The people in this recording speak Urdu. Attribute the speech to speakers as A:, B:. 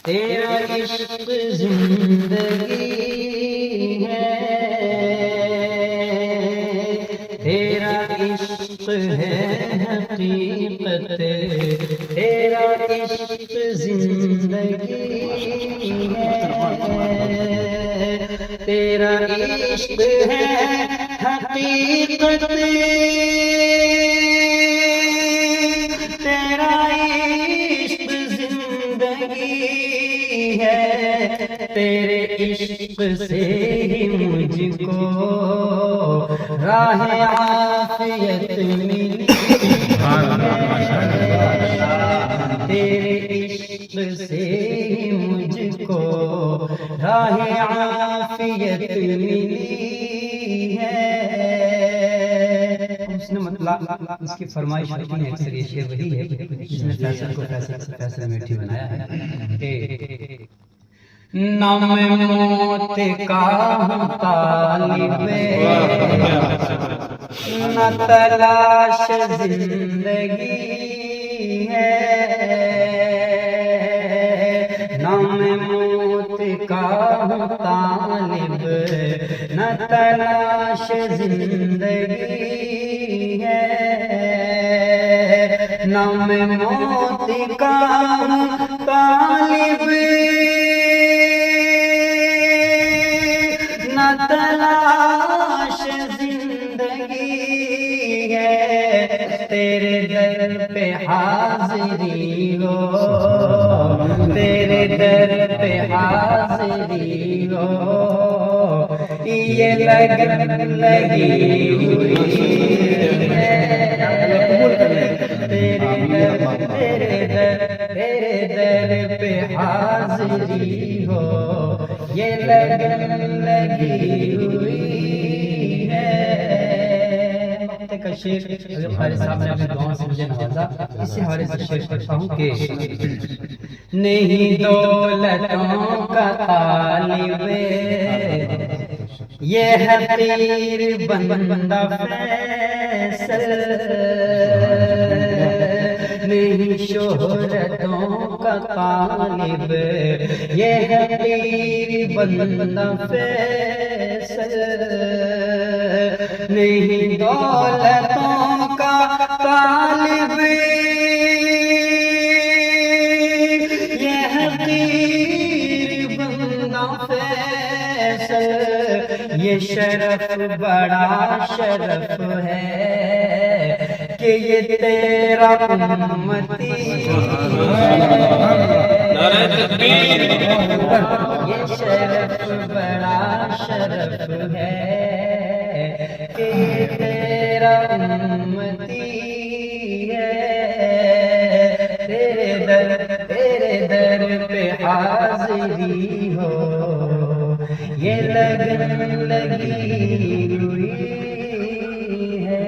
A: تیرا عشق زندگی ہے، تیرا عشق ہے حقیقت، تیرا عشق زندگی ہے، تیرا عشق ہے حقیقت، تیرا عشق زندگی ہے، تیرے عشق سے ہی مجھ کو راہ عافیت ملی ہے، تیرے عشق سے ہی مجھ کو راہ عافیت ملی ہے۔ اس نے مطلب اس کی فرمائش ہوتی ہے، اکثر یہ شعر وہی ہے جس نے فیصل کو فیصل میٹھی بنایا ہے کہ نام موت کا ہم طالب، نہ تلاش زندگی ہے، نام موت کا ہم طالب، نہ تلاش زندگی ہے، نام موت کا طالب، نہ تلاش زندگی ہے، تیرے در پہ حاضری ہو، تیرے در پہ حاضری ہو، یہ لگن لگی ہوئی ہے، تیرے در پہ حاضری ہو، یہ لگن لگی ہوئی ہے۔ کا شعر حضرت خالد صاحب نے اپنے دعاؤں سے مجھے نوازا، اس سے حوالے سے شعر کرتا ہوں کہ نہیں دولتوں کا طالب یہ حقیر بندہ فیصل، نہیں شہرتوں کا طالب یہ حقیر بندہ فیصل، نہیں دولتوں کا طالب یہ حقیر بندہ فیصل، یہ شرف بڑا شرف ہے کہ یہ تیرا امتی یہ شرف بڑا شرف ہے کہ یہ تیرا امتی ہے، تیرے در پہ حاضری ہو، یہ لگن لگی ہوئی ہے۔